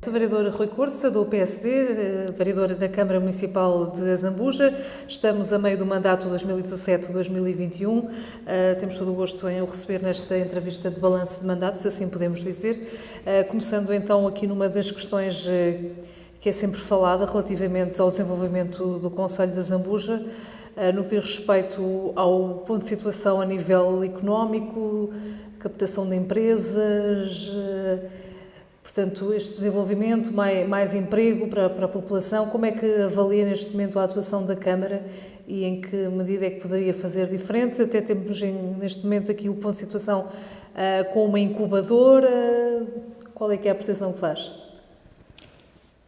Sou vereadora Rui Cursa, do PSD, vereadora da Câmara Municipal de Zambuja. Estamos a meio do mandato 2017-2021. Temos todo o gosto em o receber nesta entrevista de balanço de mandato, se assim podemos dizer. Começando então aqui numa das questões que é sempre falada relativamente ao desenvolvimento do Concelho de Zambuja, no que diz respeito ao ponto de situação a nível económico, captação de empresas, portanto, este desenvolvimento, mais emprego para a população. Como é que avalia neste momento a atuação da Câmara e em que medida é que poderia fazer diferente? Até temos neste momento aqui o ponto de situação com uma incubadora. Qual é que é a apreciação que faz?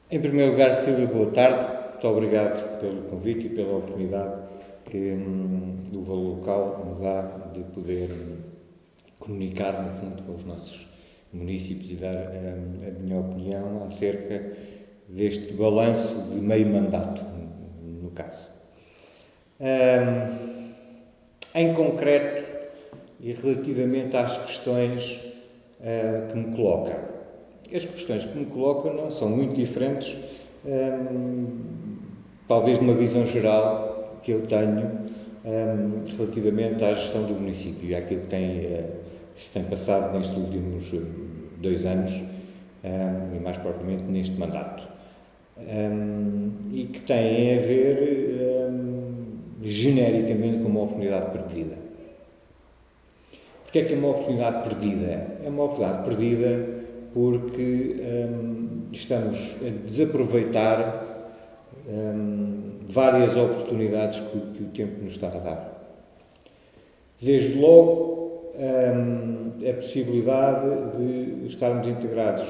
Em primeiro lugar, Silvia, boa tarde. Muito obrigado pelo convite e pela oportunidade que o Valor Local me dá de poder comunicar, no fundo, com os nossos municípios e dar a minha opinião acerca deste balanço de meio mandato, no caso. Em concreto, e relativamente às questões que me colocam. As questões que me colocam não são muito diferentes, talvez de uma visão geral que eu tenho relativamente à gestão do município e àquilo que se tem passado nestes últimos 2 anos e mais propriamente neste mandato. E que têm a ver genericamente com uma oportunidade perdida. Porquê é que é uma oportunidade perdida? É uma oportunidade perdida porque estamos a desaproveitar várias oportunidades que o tempo nos está a dar. Desde logo, a possibilidade de estarmos integrados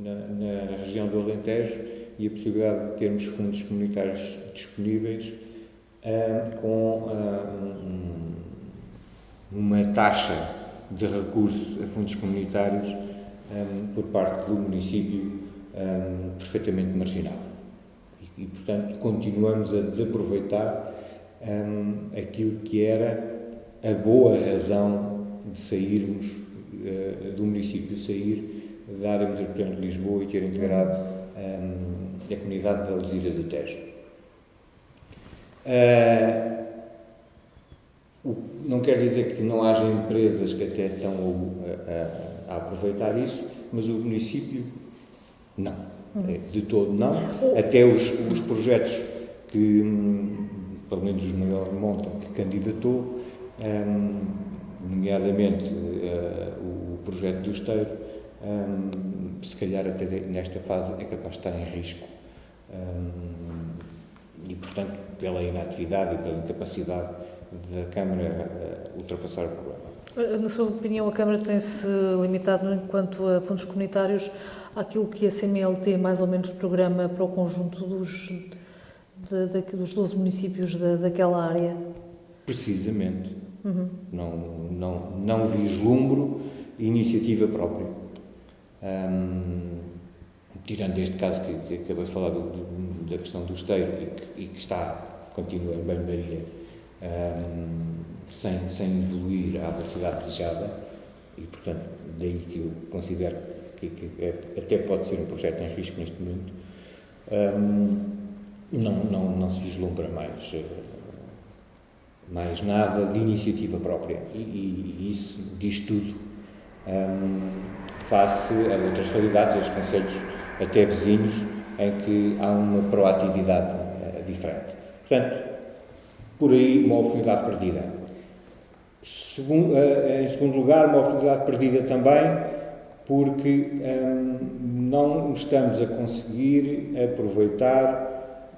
na região do Alentejo e a possibilidade de termos fundos comunitários disponíveis com uma taxa de recurso a fundos comunitários por parte do município perfeitamente marginal. E, portanto, continuamos a desaproveitar aquilo que era a boa razão de sairmos do município, sair da área metropolitana de Lisboa e ter integrado a comunidade de Alzira do Tejo. Não quer dizer que não haja empresas que até estão a aproveitar isso, mas o município não, de todo não. Até os projetos que, pelo menos os maiores montam, que candidatou, nomeadamente o projeto do Esteiro, se calhar até nesta fase é capaz de estar em risco e, portanto, pela inatividade e pela incapacidade da Câmara ultrapassar o problema. Na sua opinião, a Câmara tem-se limitado, enquanto a fundos comunitários, àquilo que a CMLT mais ou menos programa para o conjunto dos 12 municípios daquela área? Precisamente. Não vislumbro iniciativa própria. Tirando este caso que acabei de falar da questão do Esteiro e que continua em banho-maria, sem evoluir à velocidade desejada, e portanto daí que eu considero que até pode ser um projeto em risco neste momento, não se vislumbra mais nada de iniciativa própria, e isso diz tudo face a outras realidades, aos concelhos até vizinhos, em que há uma proatividade diferente. Portanto, por aí, uma oportunidade perdida. Em segundo lugar, uma oportunidade perdida também porque não estamos a conseguir aproveitar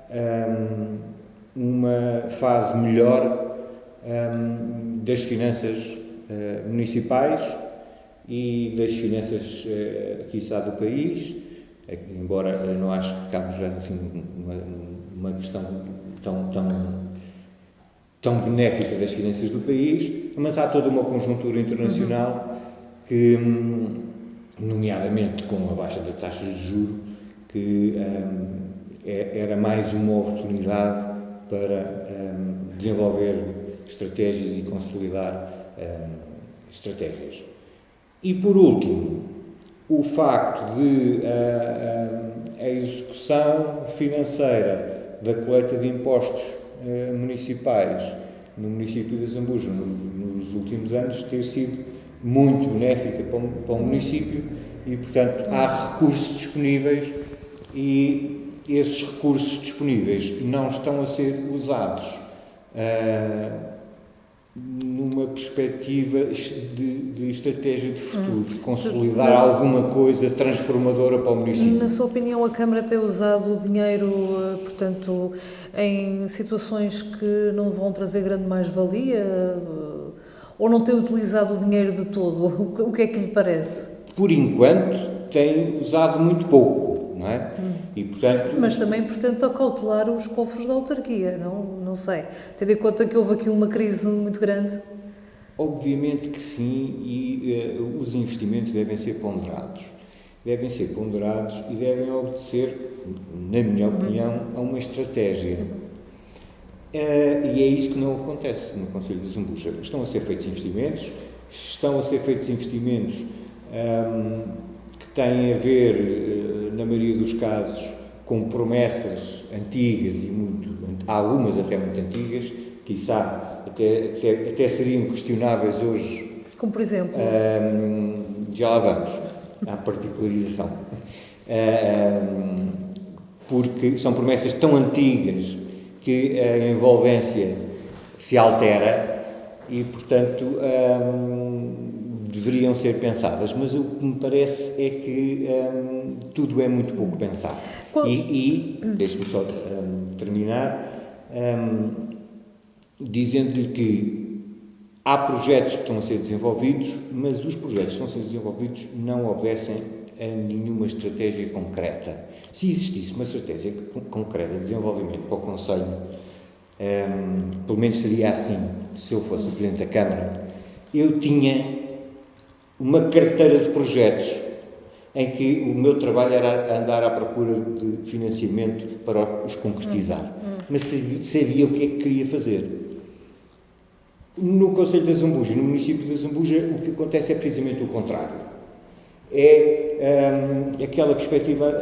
uma fase melhor das finanças municipais e das finanças, quiçá, do país, embora eu não acho que cabe já assim, uma questão tão benéfica das finanças do país, mas há toda uma conjuntura internacional que, nomeadamente com a baixa das taxas de juros, que era mais uma oportunidade para desenvolver estratégias e consolidar estratégias. E, por último, o facto de a execução financeira da coleta de impostos municipais no município de Zambuja nos últimos anos ter sido muito benéfica para o município e, portanto, há recursos disponíveis e esses recursos disponíveis não estão a ser usados numa perspectiva de estratégia de futuro, de consolidar alguma coisa transformadora para o município. Na sua opinião, a Câmara tem usado o dinheiro, portanto, em situações que não vão trazer grande mais-valia ou não tem utilizado o dinheiro de todo? O que é que lhe parece? Por enquanto, tem usado muito pouco, não é? E, portanto, mas também, portanto, a cautelar os cofres da autarquia, não sei. Tendo em conta que houve aqui uma crise muito grande. Obviamente que sim, e os investimentos devem ser ponderados. Devem ser ponderados e devem obedecer, na minha opinião, a uma estratégia. E é isso que não acontece no Concelho de Zambuja. Estão a ser feitos investimentos que têm a ver, na maioria dos casos, com promessas antigas e algumas até muito antigas, quiçá até seriam questionáveis hoje. Como por exemplo? Já lá vamos, à particularização. Porque são promessas tão antigas que a envolvência se altera e, portanto, deveriam ser pensadas, mas o que me parece é que tudo é muito pouco pensado. Deixe-me só terminar, dizendo-lhe que há projetos que estão a ser desenvolvidos, mas os projetos que estão a ser desenvolvidos não obedecem a nenhuma estratégia concreta. Se existisse uma estratégia concreta de desenvolvimento para o Concelho, pelo menos seria assim, se eu fosse o Presidente da Câmara, eu tinha uma carteira de projetos em que o meu trabalho era andar à procura de financiamento para os concretizar. Mas sabia o que é que queria fazer. No Concelho de Zambuja, no município de Zambuja, o que acontece é precisamente o contrário. É aquela perspectiva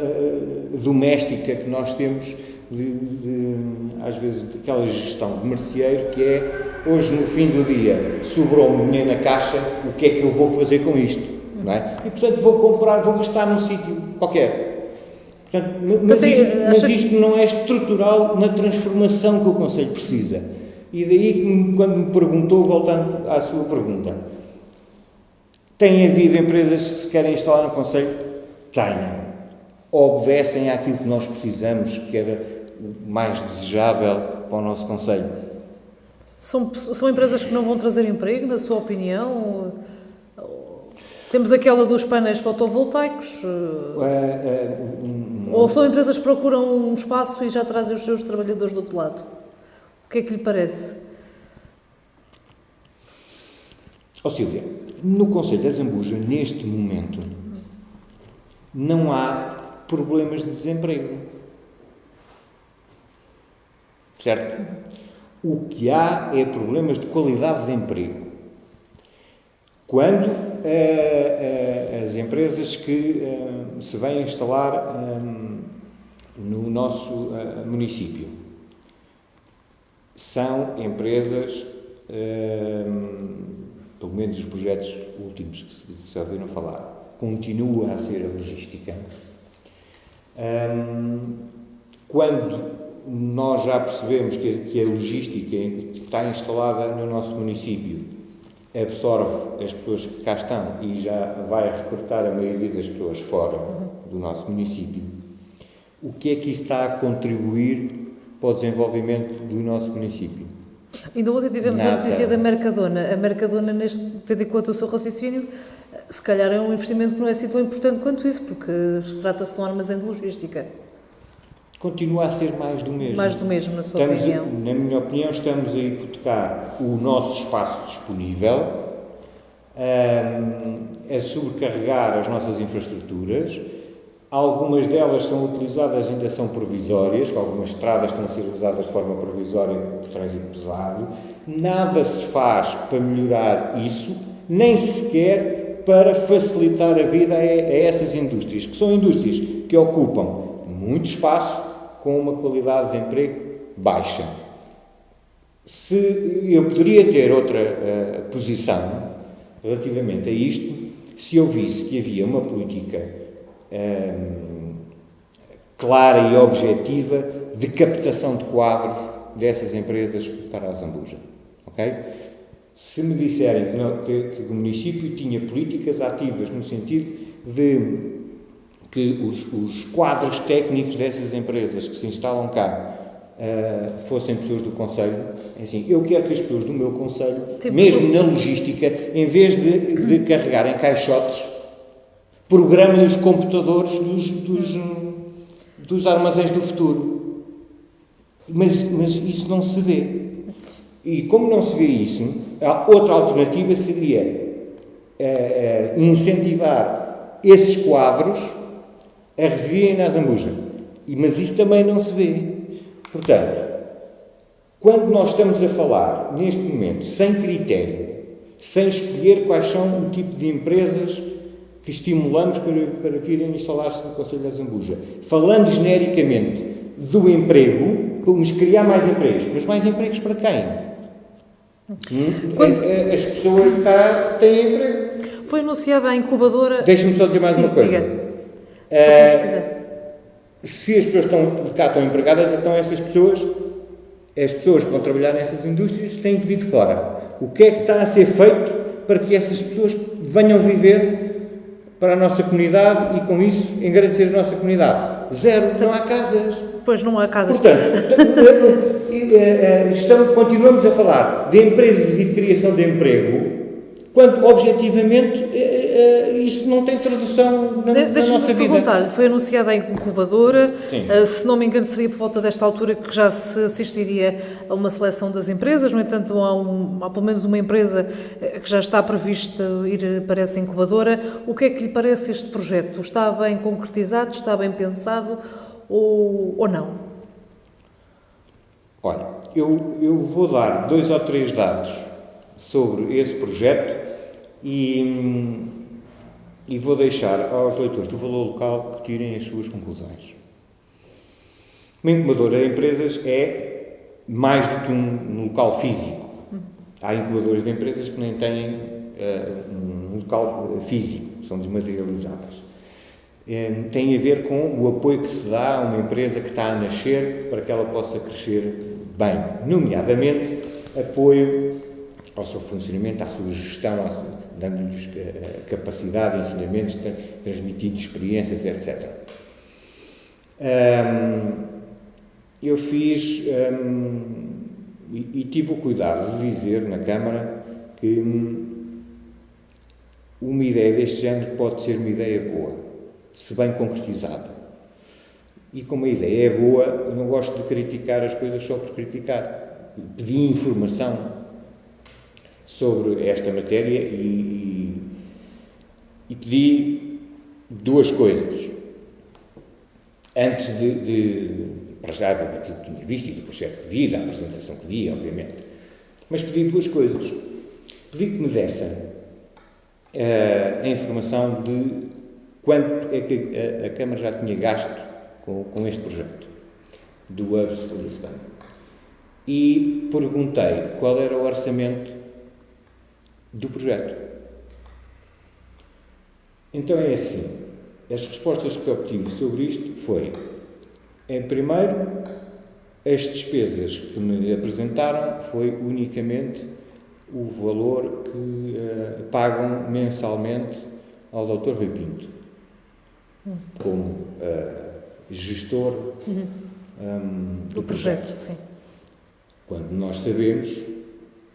doméstica que nós temos, às vezes, aquela gestão de merceeiro, que é, hoje no fim do dia, sobrou-me dinheiro na caixa, o que é que eu vou fazer com isto? Não é? E, portanto, vou gastar num sítio qualquer. Portanto, mas isto não é estrutural na transformação que o Concelho precisa. E daí, quando me perguntou, voltando à sua pergunta, tem havido empresas que se querem instalar no Concelho? Tenham. Obedecem àquilo que nós precisamos, que era o mais desejável para o nosso Concelho. São empresas que não vão trazer emprego, na sua opinião? Temos aquela dos painéis fotovoltaicos? Ou são empresas que procuram um espaço e já trazem os seus trabalhadores do outro lado? O que é que lhe parece? Sílvia, no Concelho de Zambuja, neste momento, não há problemas de desemprego. Certo? O que há é problemas de qualidade de emprego. Quando as empresas que se vêm instalar no nosso município são empresas, pelo menos os projetos últimos que se ouviram falar, continua a ser a logística. Quando nós já percebemos que a logística que está instalada no nosso município absorve as pessoas que cá estão e já vai recrutar a maioria das pessoas fora do nosso município, o que é que isso está a contribuir para o desenvolvimento do nosso município? Ainda ontem tivemos a notícia da Mercadona. A Mercadona, tendo em conta o seu raciocínio, se calhar é um investimento que não é assim tão importante quanto isso, porque trata-se de um armazém de logística. Continua a ser mais do mesmo. Mais do mesmo, na sua opinião? Na minha opinião, estamos a hipotecar o nosso espaço disponível, a sobrecarregar as nossas infraestruturas. Algumas delas são utilizadas, ainda são provisórias, algumas estradas estão a ser usadas de forma provisória por trânsito pesado. Nada se faz para melhorar isso, nem sequer para facilitar a vida a essas indústrias, que são indústrias que ocupam muito espaço com uma qualidade de emprego baixa. Se eu poderia ter outra posição relativamente a isto, se eu visse que havia uma política clara e objetiva de captação de quadros dessas empresas para a Zambuja. Ok? Se me disserem que o município tinha políticas ativas no sentido de que os quadros técnicos dessas empresas que se instalam cá fossem pessoas do Conselho, é assim, eu quero que as pessoas do meu Conselho, mesmo na logística, em vez de carregarem caixotes, programem os computadores dos armazéns do futuro. Mas isso não se vê. E como não se vê isso, a outra alternativa seria incentivar esses quadros a residirem na Zambuja. Mas isso também não se vê. Portanto, quando nós estamos a falar, neste momento, sem critério, sem escolher quais são o tipo de empresas que estimulamos para virem instalar-se no Conselho da Zambuja, falando genericamente do emprego, vamos criar mais empregos. Mas mais empregos para quem? As pessoas cá têm emprego. Foi anunciada a incubadora... Deixa-me só dizer mais uma coisa. Se as pessoas de cá estão empregadas, então essas pessoas, as pessoas que vão trabalhar nessas indústrias, têm que vir de fora. O que é que está a ser feito para que essas pessoas venham viver para a nossa comunidade e, com isso, engrandecer a nossa comunidade? Zero. Não há casas. Pois não há casas. Portanto, continuamos a falar de empresas e de criação de emprego, quando, objetivamente, isso não tem tradução na nossa vida. Deixa-me perguntar-lhe, foi anunciada a incubadora, se não me engano seria por volta desta altura que já se assistiria a uma seleção das empresas, no entanto há pelo menos uma empresa que já está prevista ir para essa incubadora. O que é que lhe parece este projeto? Está bem concretizado, está bem pensado ou não? Olha, eu vou dar 2 ou 3 dados sobre esse projeto e vou deixar aos leitores do Valor Local que tirem as suas conclusões. Uma incubadora de empresas é mais do que um local físico. Há incubadoras de empresas que nem têm um local físico, são desmaterializadas. Tem a ver com o apoio que se dá a uma empresa que está a nascer para que ela possa crescer bem, nomeadamente apoio ao seu funcionamento, à sua gestão, dando-lhes capacidade, ensinamentos, transmitindo experiências, etc. Eu fiz e tive o cuidado de dizer na Câmara que uma ideia deste género pode ser uma ideia boa, se bem concretizada. E como a ideia é boa, eu não gosto de criticar as coisas só por criticar. Pedi informação sobre esta matéria e pedi 2 coisas. Antes para já daquilo que tinha visto e do projeto que vi, da apresentação que vi, obviamente. Mas pedi 2 coisas. Pedi que me dessem a informação de quanto é que a Câmara já tinha gasto com este projeto do Hubs de Lisbon. E perguntei qual era o orçamento do projeto. Então é assim, as respostas que obtive sobre isto foi, primeiro, as despesas que me apresentaram foi unicamente o valor que pagam mensalmente ao Dr. Rui Pinto, como gestor do projeto. Sim. Quando nós sabemos,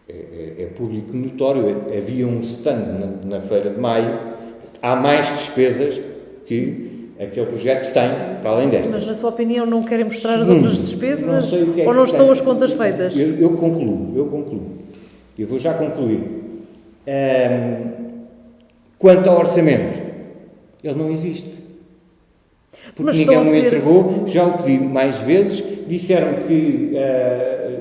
é público notório, havia um stand na Feira de Maio, há mais despesas que aquele projeto tem, para além destas. Mas, na sua opinião, não querem mostrar as outras despesas? Não sei o que é ou não estão as contas feitas? Eu concluo. Eu vou já concluir. Quanto ao orçamento, ele não existe. Porque mas ninguém me entregou, já o pedi mais vezes, disseram que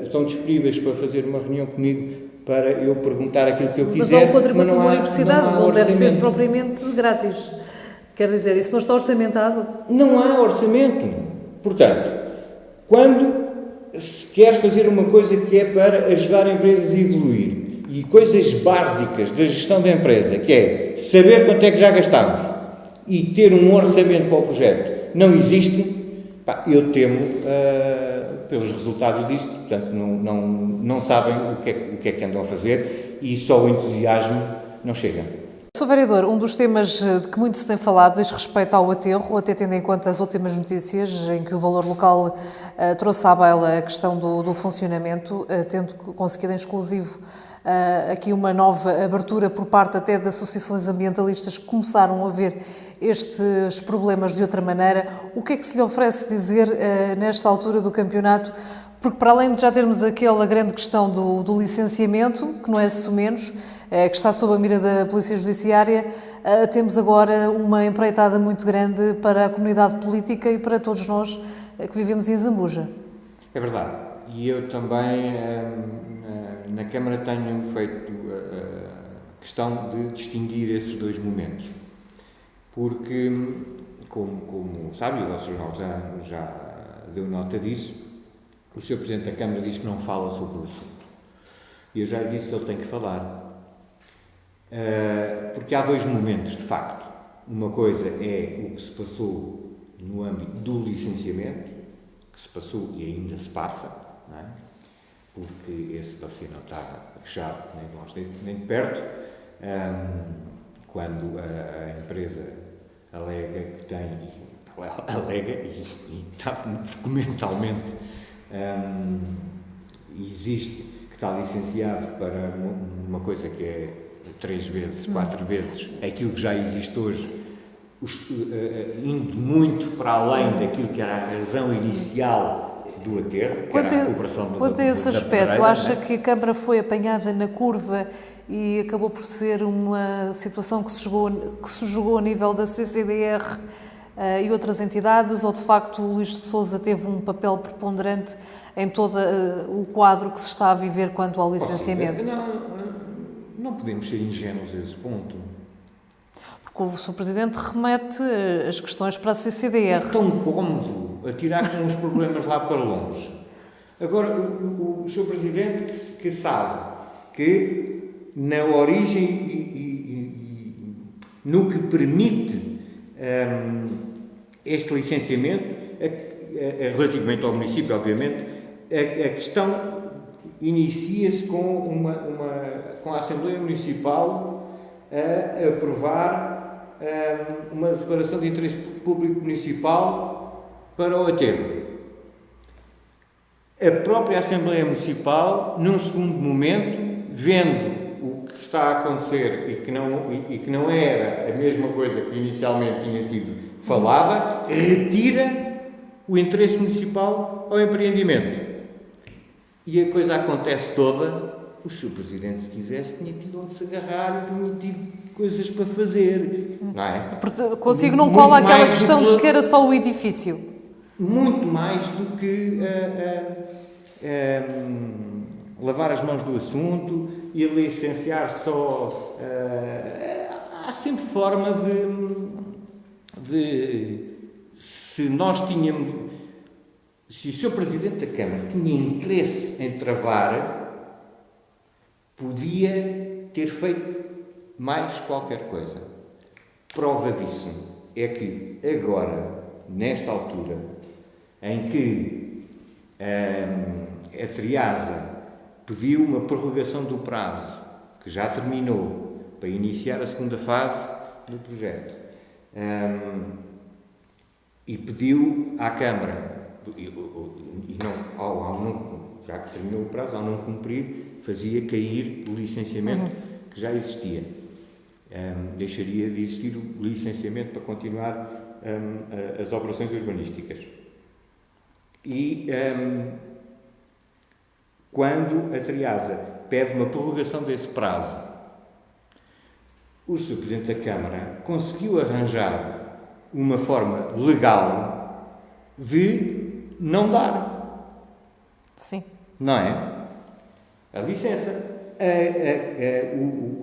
estão disponíveis para fazer uma reunião comigo para eu perguntar aquilo que eu Mas quiser. há o contributo de uma universidade, não deve ser orçamento. propriamente grátis. Quer dizer, isso não está orçamentado? Não há orçamento. Portanto, quando se quer fazer uma coisa que é para ajudar empresas a evoluir, e coisas básicas da gestão da empresa, que é saber quanto é que já gastamos e ter um orçamento para o projeto, não existe, eu temo pelos resultados disto. Portanto, não sabem o que é que andam a fazer, e só o entusiasmo não chega. Sr. Vereador, um dos temas de que muito se tem falado diz respeito ao aterro, até tendo em conta as últimas notícias em que o Valor Local trouxe à baila a questão do funcionamento, tendo conseguido em exclusivo aqui uma nova abertura por parte até de associações ambientalistas que começaram a ver estes problemas de outra maneira. O que é que se lhe oferece dizer nesta altura do campeonato? Porque para além de já termos aquela grande questão do licenciamento, que não é menos, que está sob a mira da Polícia Judiciária, temos agora uma empreitada muito grande para a comunidade política e para todos nós que vivemos em Zambuja. É verdade. E eu também, na Câmara, tenho feito a questão de distinguir esses dois momentos. Porque, como sabe, o vosso jornal já deu nota disso, o Sr. Presidente da Câmara diz que não fala sobre o assunto. E eu já lhe disse que ele tem que falar. Porque há dois momentos, de facto. Uma coisa é o que se passou no âmbito do licenciamento, que se passou e ainda se passa, não é? Porque esse dossiê não estava fechado, nem de longe nem de perto, quando a empresa alega que tem, e está documentalmente, existe, que está licenciado para uma coisa que é 3 vezes, 4 vezes aquilo que já existe hoje, indo muito para além daquilo que era a razão inicial do aterro, que era a recuperação da Quanto a esse aspecto, acha que a Câmara foi apanhada na curva e acabou por ser uma situação que se jogou a nível da CCDR e outras entidades, ou de facto o Luís de Sousa teve um papel preponderante em todo o quadro que se está a viver quanto ao licenciamento? Não podemos ser ingênuos a esse ponto. Porque o Sr. Presidente remete as questões para a CCDR. É tão cômodo atirar com os problemas lá para longe. Agora, o Sr. Presidente que sabe que na origem e no que permite este licenciamento, relativamente ao município, obviamente, a questão inicia-se com a Assembleia Municipal a aprovar uma declaração de interesse público municipal para o aterro. A própria Assembleia Municipal, num segundo momento, vendo o que está a acontecer e que não era a mesma coisa que inicialmente tinha sido falada, retira o interesse municipal ao empreendimento. E a coisa acontece toda. O Sr. Presidente, se quisesse, tinha tido onde se agarrar e tinha tido coisas para fazer, não é? Consigo não cola aquela questão de que era só o edifício. Muito mais do que lavar as mãos do assunto e licenciar só. Há sempre forma de se nós tínhamos. Se o Sr. Presidente da Câmara tinha interesse em travar, podia ter feito mais qualquer coisa. Prova disso é que agora, nesta altura, em que a Triasa pediu uma prorrogação do prazo, que já terminou, para iniciar a segunda fase do projeto, e pediu à Câmara, já que terminou o prazo, ao não cumprir, fazia cair o licenciamento que já existia. Deixaria de existir o licenciamento para continuar as operações urbanísticas. E quando a Triasa pede uma prorrogação desse prazo, o Sr. Presidente da Câmara conseguiu arranjar uma forma legal de não dar. Sim. Não é? A licença.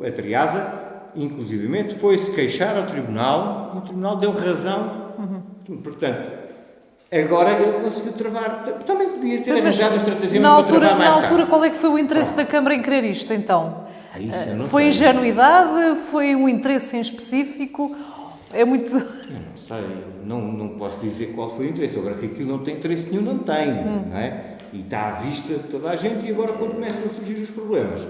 a Triasa, inclusivamente, foi-se queixar ao Tribunal e o Tribunal deu razão. Portanto, agora ele conseguiu travar. Também podia ter arranjado a estratagema para travar mais Na tarde. altura, qual é que foi o interesse da Câmara em querer isto, então? Isso eu não Foi sei. ingenuidade? Foi um interesse em específico? É muito... Eu não sei, não posso dizer qual foi o interesse. Agora que aquilo não tem interesse nenhum, não tem, não é? E está à vista de toda a gente e agora quando começam a surgir os problemas.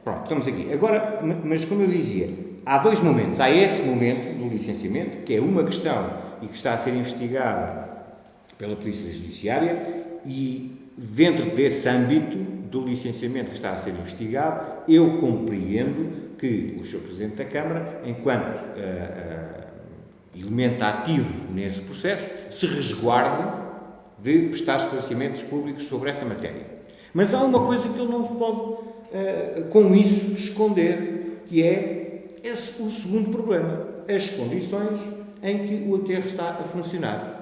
Pronto, estamos aqui. Agora, mas como eu dizia, há dois momentos. Há esse momento do licenciamento, que é uma questão e que está a ser investigada pela Polícia Judiciária, e dentro desse âmbito do licenciamento que está a ser investigado, eu compreendo que o Sr. Presidente da Câmara, enquanto elemento ativo nesse processo, se resguarde de prestar esclarecimentos públicos sobre essa matéria. Mas há uma coisa que ele não pode, com isso, esconder, que é o segundo problema, as condições em que o aterro está a funcionar.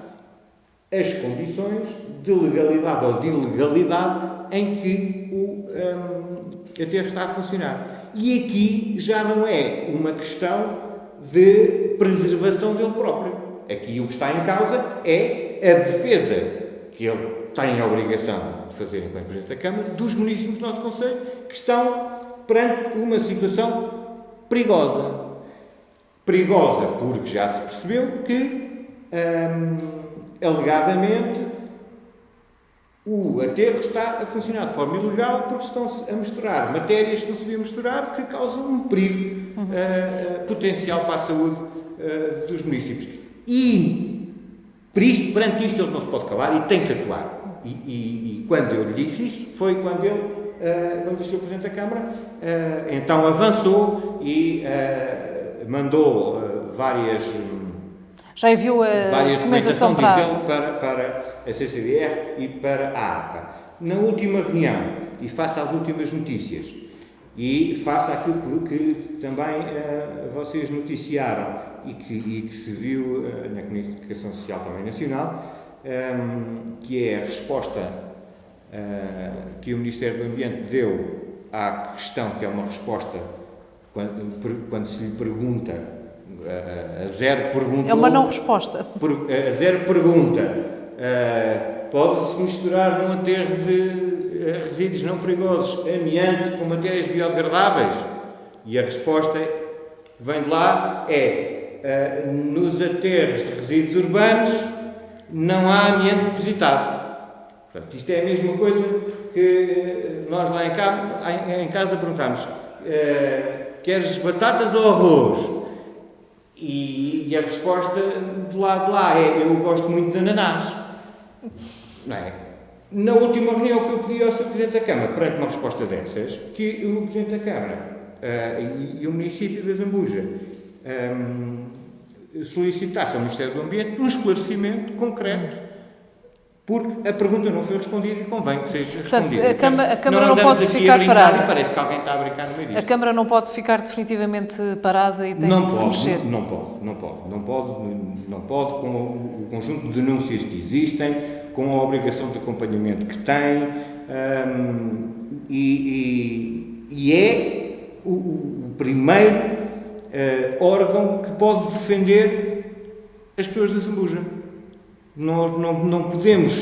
As condições de legalidade ou de ilegalidade em que o aterro está a funcionar. E aqui já não é uma questão de preservação dele próprio. Aqui o que está em causa é a defesa que ele tem a obrigação de fazer enquanto Presidente da Câmara dos municípios do nosso Conselho que estão perante uma situação perigosa. Perigosa porque já se percebeu que, alegadamente, o aterro está a funcionar de forma ilegal porque estão-se a misturar matérias que não se deviam misturar que causam um perigo potencial para a saúde dos municípios. E perante isto ele não se pode calar e tem que atuar. E quando eu lhe disse isso, foi quando o Sr. Presidente da Câmara então avançou e mandou várias... Já enviou a documentação para a CCDR e para a APA. Na última reunião, e face às últimas notícias, e face àquilo que também vocês noticiaram e que se viu na Comunicação Social também nacional, que é a resposta que o Ministério do Ambiente deu à questão, que é uma resposta quando se lhe pergunta, a zero pergunta... É uma não resposta. A zero pergunta, pode-se misturar num aterro de resíduos não perigosos amianto com matérias biodegradáveis? E a resposta vem de lá nos aterros de resíduos urbanos não há amianto depositado. Portanto, isto é a mesma coisa que nós lá em casa perguntamos: queres batatas ou arroz? E a resposta do lado de lá é: eu gosto muito de ananás. Não é? Na última reunião que eu pedi ao Sr. Presidente da Câmara, perante uma resposta dessas, que o Presidente da Câmara e o município de Azambuja solicitassem ao Ministério do Ambiente um esclarecimento concreto, porque a pergunta não foi respondida e convém que seja respondida. Portanto, a Câmara não pode ficar parada. Parece que alguém está a brincar no meio disto. A Câmara não pode ficar definitivamente parada e tem de se mexer. Não pode, com o conjunto de denúncias que existem, com a obrigação de acompanhamento que tem, e é o primeiro órgão que pode defender as pessoas da Zambuja. Não podemos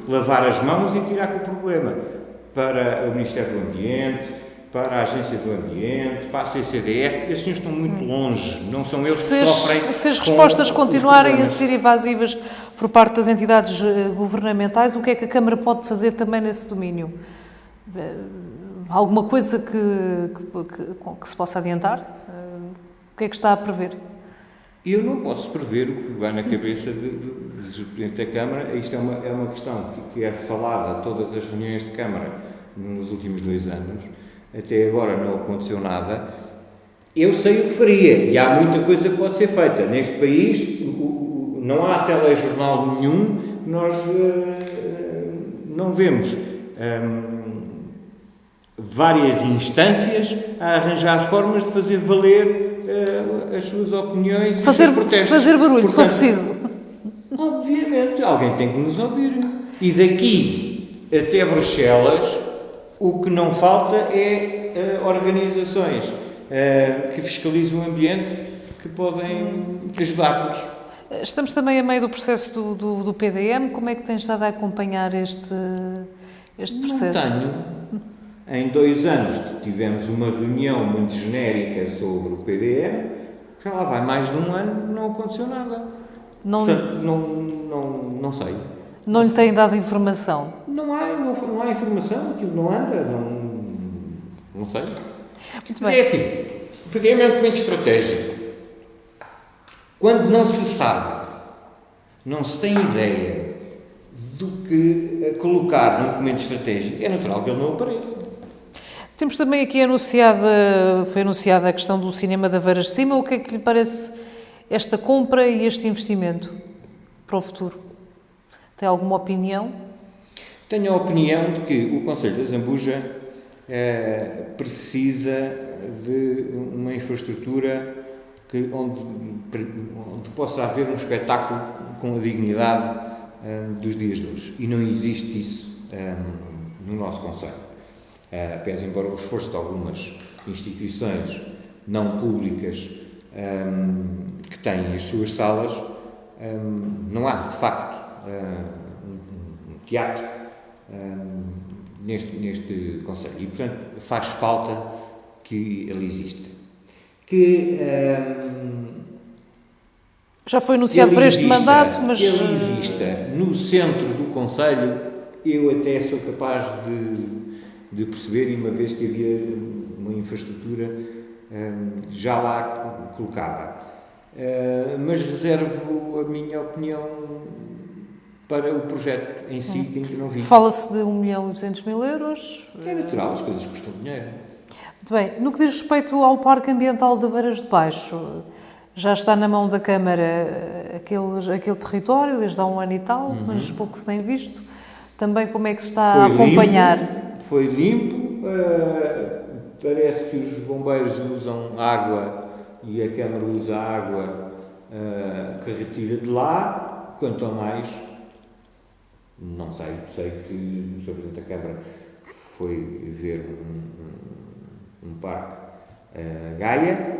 lavar as mãos e tirar com o problema para o Ministério do Ambiente, para a Agência do Ambiente, para a CCDR. Esses senhores estão muito longe, não são eles que sofrem. Se as respostas continuarem a ser evasivas por parte das entidades governamentais, o que é que a Câmara pode fazer também nesse domínio? Alguma coisa que se possa adiantar? O que é que está a prever? Eu não posso prever o que vai na cabeça do Presidente da Câmara. Isto é uma questão que é falada a todas as reuniões de Câmara nos últimos 2 anos. Até agora não aconteceu nada. Eu sei o que faria e há muita coisa que pode ser feita. Neste país não há telejornal nenhum que nós não vemos várias instâncias a arranjar formas de fazer valer as suas opiniões e os seus protestos. Fazer barulho, se for preciso. Obviamente, alguém tem que nos ouvir. E daqui até Bruxelas, O que não falta é organizações que fiscalizam o ambiente que podem ajudar-nos. Estamos também a meio do processo do PDM. Como é que tem estado a acompanhar este processo? Não tenho. Em 2 anos tivemos uma reunião muito genérica sobre o PDM, já lá vai mais de 1 ano, não aconteceu nada. Portanto, não sei. Não lhe têm dado informação? Não há informação, aquilo não anda, não sei. Muito Mas bem. é assim, o PDM é um documento estratégico. Quando não se sabe, não se tem ideia do que colocar num documento estratégico, é natural que ele não apareça. Temos também aqui foi anunciada a questão do cinema da Varas de Cima. O que é que lhe parece esta compra e este investimento para o futuro? Tem alguma opinião? Tenho a opinião de que o Concelho da Zambuja precisa de uma infraestrutura onde possa haver um espetáculo com a dignidade dos dias de hoje. E não existe isso no nosso Concelho. Pese embora o esforço de algumas instituições não públicas que têm as suas salas, não há, de facto, um teatro neste Concelho. E, portanto, faz falta que ele exista. Já foi anunciado para este mandato, mas... Que ele exista no centro do Concelho, eu até sou capaz de perceber, e uma vez que havia uma infraestrutura já lá colocada. Mas reservo a minha opinião para o projeto em si, que ainda não vi. Fala-se de 1.200.000 euros. É natural, as coisas custam dinheiro. Muito bem. No que diz respeito ao Parque Ambiental de Varas de Baixo, já está na mão da Câmara aquele território, desde há 1 ano e tal, mas pouco se tem visto. Também como é que se está a acompanhar? Foi limpo, parece que os bombeiros usam água e a Câmara usa água que retira de lá. Quanto a mais, não sei que o Sr. Presidente da Câmara foi ver um parque Gaia.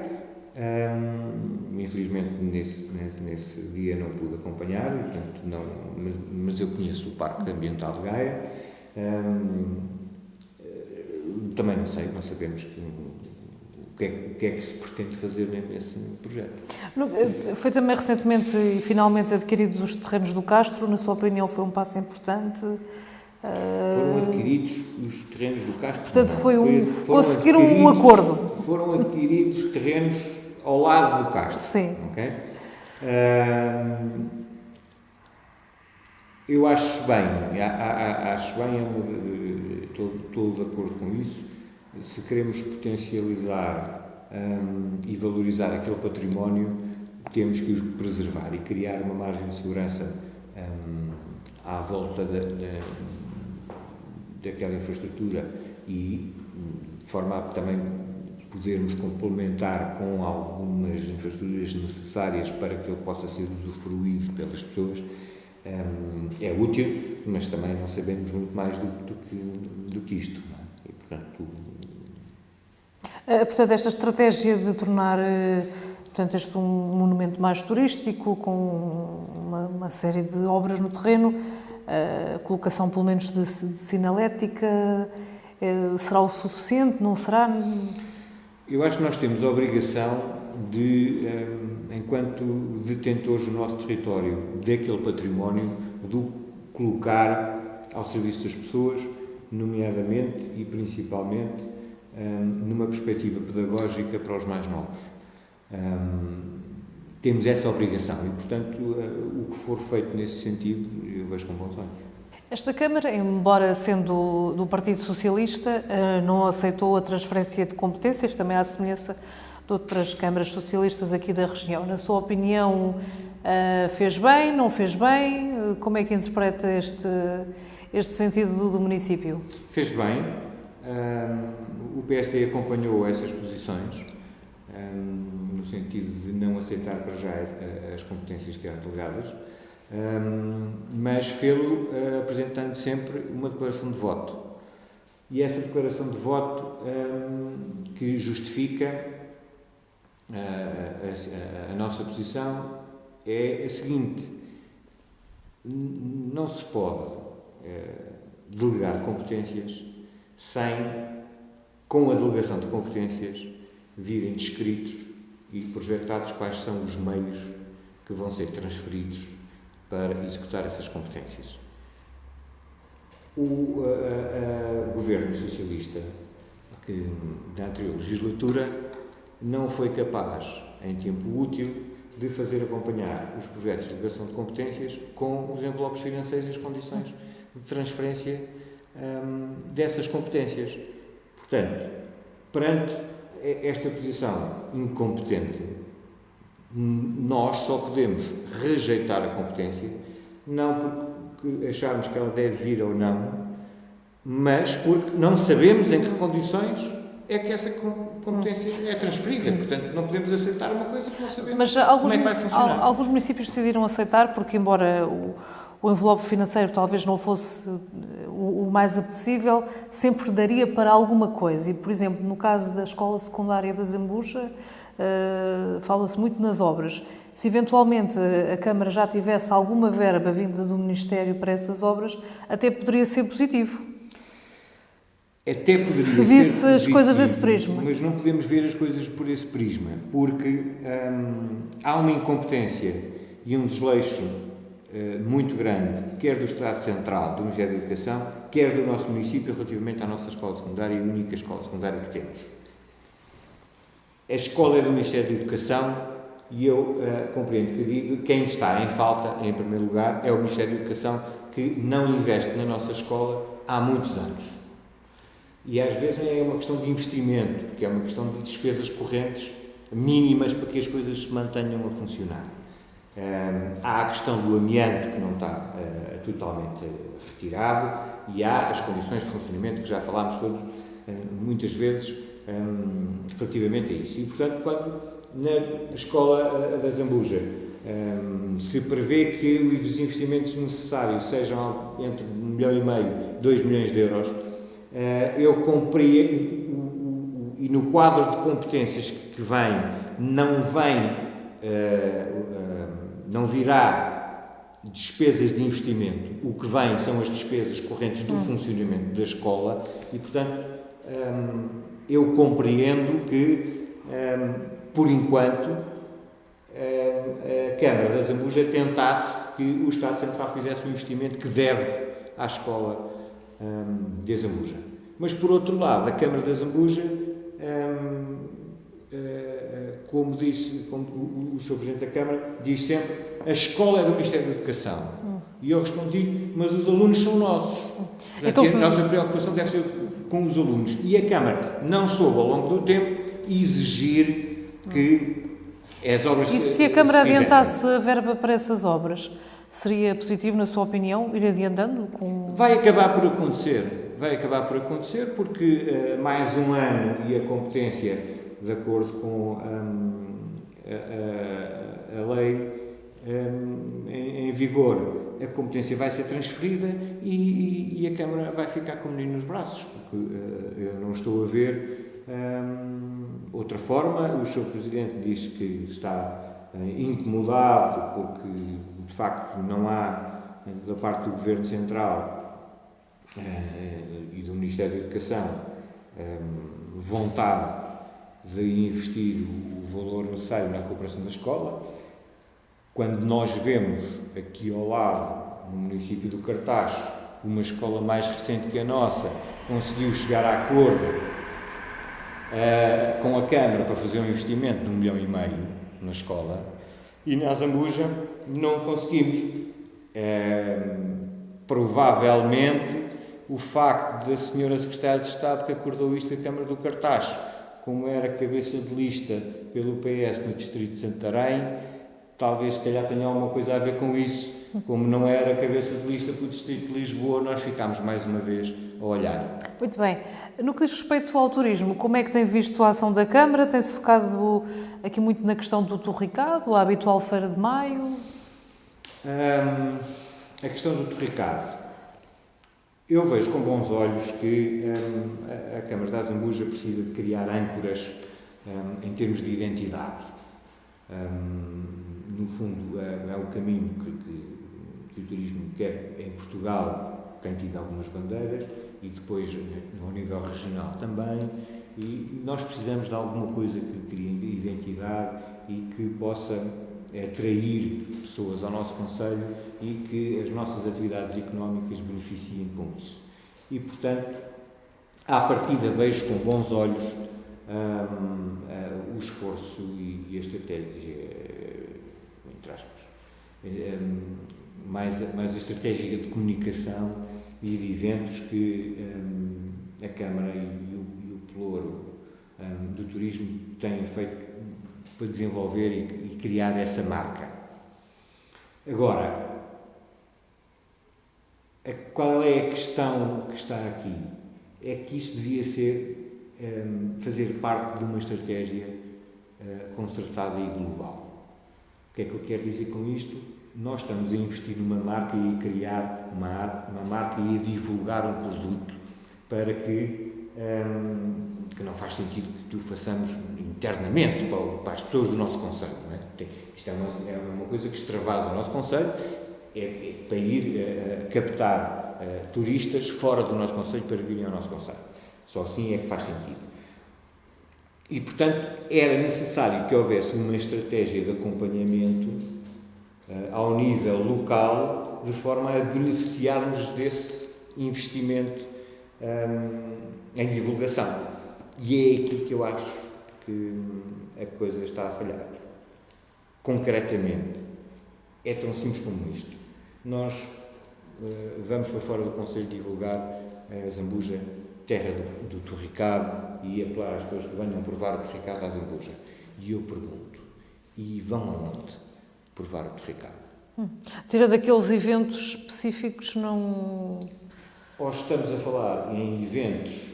Infelizmente nesse dia não pude acompanhar, portanto, mas eu conheço o Parque Ambiental de Gaia. Também não sabemos o que é que se pretende fazer nesse projeto. Foi também recentemente e finalmente adquiridos os terrenos do Castro. Na sua opinião, foi um passo importante? Foram adquiridos os terrenos do Castro? Portanto, conseguiram um acordo. Foram adquiridos terrenos ao lado do Castro. Sim. Okay? Eu acho bem, estou de acordo com isso. Se queremos potencializar e valorizar aquele património, temos que os preservar e criar uma margem de segurança à volta daquela infraestrutura e de forma a também podermos complementar com algumas infraestruturas necessárias para que ele possa ser usufruído pelas pessoas. É útil, mas também não sabemos muito mais do que isto. Não é? E, portanto, esta estratégia de tornar este um monumento mais turístico, com uma série de obras no terreno, a colocação pelo menos de sinalética, será o suficiente? Não será? Eu acho que nós temos a obrigação de, enquanto detentores do nosso território, daquele património, de o colocar ao serviço das pessoas, nomeadamente e principalmente numa perspectiva pedagógica para os mais novos. Temos essa obrigação e, portanto, o que for feito nesse sentido, eu vejo com bons olhos. Esta Câmara, embora sendo do Partido Socialista, não aceitou a transferência de competências, também à semelhança de outras câmaras socialistas aqui da região. Na sua opinião, fez bem, não fez bem? Como é que interpreta este sentido do município? Fez bem. O PSD acompanhou essas posições, no sentido de não aceitar para já as competências que eram delegadas, mas fê-lo apresentando sempre uma declaração de voto. E essa declaração de voto que justifica a nossa posição é a seguinte: não se pode delegar competências sem, com a delegação de competências, virem descritos e projetados quais são os meios que vão ser transferidos para executar essas competências. O governo socialista, que na anterior legislatura não foi capaz, em tempo útil, de fazer acompanhar os projetos de delegação de competências com os envelopes financeiros e as condições de transferência dessas competências. Portanto, perante esta posição incompetente, nós só podemos rejeitar a competência, não porque acharmos que ela deve vir ou não, mas porque não sabemos em que condições é que essa competência é transferida. Portanto, não podemos aceitar uma coisa que não sabemos como é que vai funcionar. Alguns municípios decidiram aceitar porque, embora o envelope financeiro talvez não fosse o mais apetecível, sempre daria para alguma coisa. E, por exemplo, no caso da Escola Secundária da Zambuja, fala-se muito nas obras. Se eventualmente a Câmara já tivesse alguma verba vinda do Ministério para essas obras, até poderia ser positivo. Até poderia se visse ser as coisas desse prisma. Mas não podemos ver as coisas por esse prisma, porque há uma incompetência e um desleixo muito grande, quer do Estado Central, do Ministério da Educação, quer do nosso município relativamente à nossa escola secundária, a única escola secundária que temos. A escola é do Ministério da Educação e eu compreendo que digo, quem está em falta, em primeiro lugar, é o Ministério da Educação, que não investe na nossa escola há muitos anos. E às vezes não é uma questão de investimento, porque é uma questão de despesas correntes mínimas para que as coisas se mantenham a funcionar. Há a questão do amianto, que não está totalmente retirado, e há as condições de funcionamento, que já falámos todos muitas vezes relativamente a isso. E, portanto, quando na escola da Zambuja se prevê que os investimentos necessários sejam entre 1,5 milhão e 2 milhões de euros, eu compreendo, e no quadro de competências que vem, não virá despesas de investimento, o que vem são as despesas correntes do funcionamento da escola e, portanto, eu compreendo que, por enquanto, a Câmara da Zambuja tentasse que o Estado Central fizesse o investimento que deve à escola de Zambuja. Mas, por outro lado, a Câmara da Zambuja, como o Sr. Presidente da Câmara diz sempre, a escola é do Ministério da Educação. E eu respondi, mas os alunos são nossos. Portanto, então, a nossa preocupação deve ser com os alunos. E a Câmara não soube, ao longo do tempo, exigir que as obras... E se a Câmara adiantasse a verba para essas obras, seria positivo, na sua opinião, ir adiantando? Vai acabar por acontecer, porque mais um ano e a competência, de acordo com a lei em vigor, a competência vai ser transferida e a Câmara vai ficar com o menino nos braços, porque eu não estou a ver outra forma. O Sr. Presidente diz que está incomodado porque, de facto, não há, da parte do Governo Central e do Ministério da Educação, vontade de investir o valor necessário na recuperação da escola. Quando nós vemos aqui ao lado, no município do Cartaxo, uma escola mais recente que a nossa, conseguiu chegar a acordo com a Câmara para fazer um investimento de 1,5 milhão na escola, e na Zambuja não conseguimos. Provavelmente o facto da senhora Secretária de Estado que acordou isto com a Câmara do Cartaxo, como era cabeça de lista pelo PS no Distrito de Santarém, talvez, se calhar, tenha alguma coisa a ver com isso. Como não era cabeça de lista para o Distrito de Lisboa, nós ficámos mais uma vez a olhar. Muito bem. No que diz respeito ao turismo, como é que tem visto a ação da Câmara? Tem-se focado aqui muito na questão do Torricado, a habitual Feira de Maio? A questão do Torricado. Eu vejo com bons olhos que a Câmara da Azambuja precisa de criar âncoras em termos de identidade. No fundo, é o caminho que o turismo quer em Portugal, tem tido algumas bandeiras, e depois ao nível regional também, e nós precisamos de alguma coisa que crie identidade e que possa atrair pessoas ao nosso concelho e que as nossas atividades económicas beneficiem com isso. E, portanto, à partida vejo com bons olhos o esforço e a estratégia, entre aspas, mais a estratégia de comunicação e de eventos que a Câmara e o Pelouro do Turismo têm feito para desenvolver e criar essa marca. Agora, qual é a questão que está aqui? É que isso devia ser, fazer parte de uma estratégia concertada e global. O que é que eu quero dizer com isto? Nós estamos a investir numa marca e a criar uma marca e a divulgar um produto para que não faz sentido que o façamos internamente para as pessoas do nosso concelho. Não é? Isto é uma coisa que extravasa o nosso concelho, é para ir captar turistas fora do nosso concelho para virem ao nosso concelho. Só assim é que faz sentido. E, portanto, era necessário que houvesse uma estratégia de acompanhamento ao nível local, de forma a beneficiarmos desse investimento em divulgação. E é aqui que eu acho que a coisa está a falhar. Concretamente, é tão simples como isto. Nós vamos para fora do concelho divulgar a Zambuja, terra do torricado, e apelar às pessoas que venham provar o torricado da Zambuja. E eu pergunto, e vão aonde provar o torricado? Tirando aqueles eventos específicos, não... Ou estamos a falar em eventos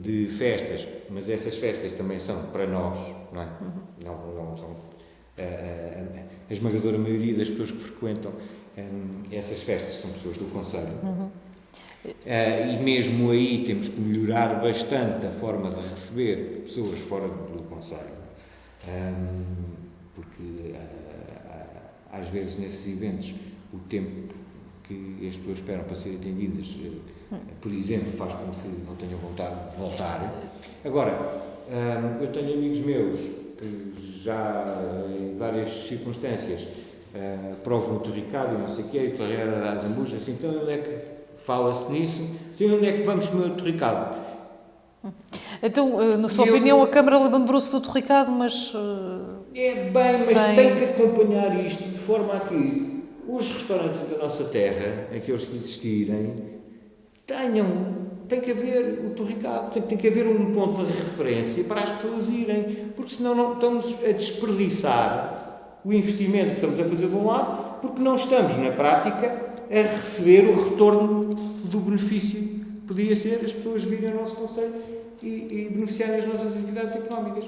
de festas, mas essas festas também são para nós, não é? Não são... A esmagadora maioria das pessoas que frequentam essas festas são pessoas do concelho. E mesmo aí temos que melhorar bastante a forma de receber pessoas fora do concelho. Porque às vezes nesses eventos o tempo que as pessoas esperam para serem atendidas, por exemplo, faz com que não tenham vontade de voltar. Agora, eu tenho amigos meus que já em várias circunstâncias provam o torricado e não sei o quê, e o torricado da Zambuja, assim, então onde é que fala-se nisso? Então onde é que vamos comer o torricado? Então, na sua opinião, a Câmara lembrou-se do torricado, mas... mas tem que acompanhar isto de forma a que os restaurantes da nossa terra, aqueles que existirem, tem que haver o torricado, tem que haver um ponto de referência para as pessoas irem, porque senão não estamos a desperdiçar o investimento que estamos a fazer de um lado, porque não estamos, na prática, a receber o retorno do benefício que podia ser as pessoas virem ao nosso concelho e beneficiarem as nossas atividades económicas.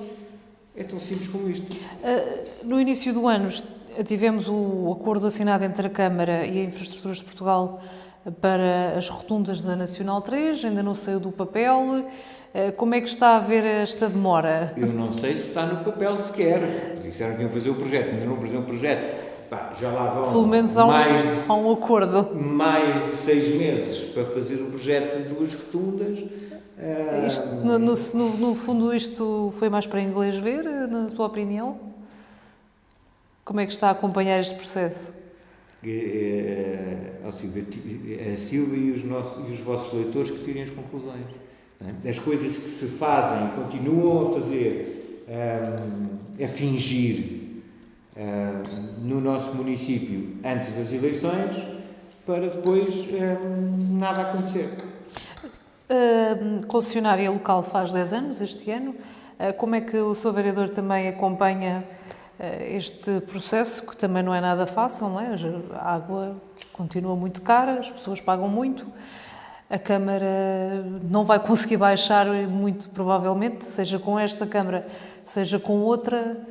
É tão simples como isto. No início do ano tivemos o acordo assinado entre a Câmara e a Infraestruturas de Portugal para as rotundas da Nacional 3, ainda não saiu do papel. Como é que está a ver esta demora? Eu não sei se está no papel sequer. Disseram que iam fazer o projeto, ainda não fizeram o projeto. Já lá vão pelo menos há um acordo. Mais de 6 meses para fazer o projeto de 2 rotundas. No fundo, isto foi mais para inglês ver, na sua opinião? Como é que está a acompanhar este processo? A Silvia e os vossos leitores que tirem as conclusões. As coisas que se fazem, continuam a fazer, a fingir no nosso município antes das eleições, para depois nada acontecer. A concessionária local faz 10 anos este ano. Como é que o Sr. Vereador também acompanha este processo, que também não é nada fácil, não é? A água continua muito cara, as pessoas pagam muito, a Câmara não vai conseguir baixar muito provavelmente, seja com esta Câmara, seja com outra.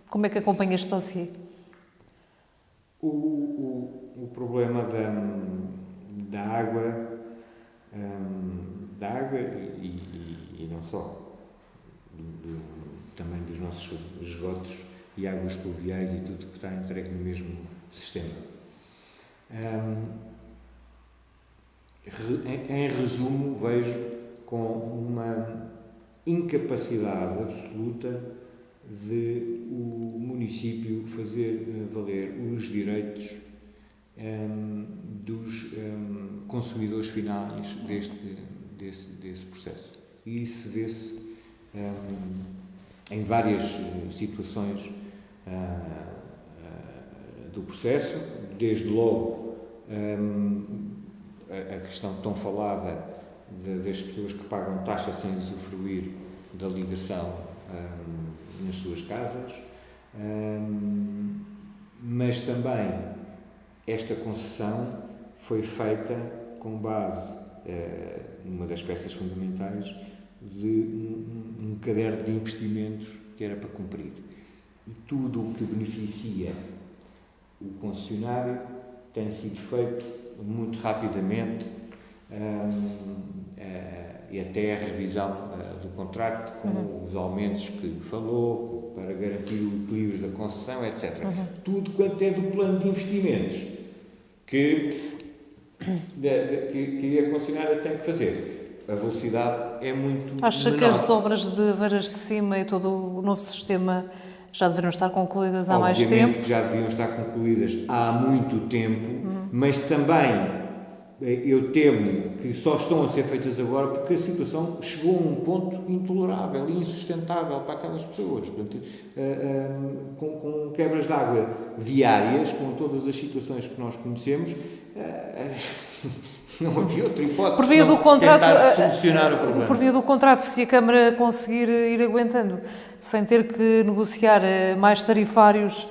Como é que acompanha este dossiê? O problema da água, e não só, também dos nossos esgotos e águas pluviais e tudo que está entregue no mesmo sistema. Em resumo, vejo com uma incapacidade absoluta de o município fazer valer os direitos dos consumidores finais desse processo. E isso vê-se em várias situações do processo, desde logo a questão tão falada das pessoas que pagam taxa sem usufruir da ligação nas suas casas, mas também esta concessão foi feita com base, numa das peças fundamentais, de um caderno de investimentos que era para cumprir. E tudo o que beneficia o concessionário tem sido feito muito rapidamente, e até a revisão do contrato, com os aumentos que falou, para garantir o equilíbrio da concessão, etc. Tudo quanto é do plano de investimentos que a concessionária tem que fazer. A velocidade é muito Acha menor. que as obras de Varas de Cima e todo o novo sistema já deveriam estar concluídas há mais tempo? Obviamente que já deviam estar concluídas há muito tempo, mas também eu temo que só estão a ser feitas agora porque a situação chegou a um ponto intolerável e insustentável para aquelas pessoas. Portanto, com quebras de água diárias, com todas as situações que nós conhecemos, não havia outra hipótese por via do contrato, tentar solucionar o problema. Por via do contrato, se a Câmara conseguir ir aguentando, sem ter que negociar mais tarifários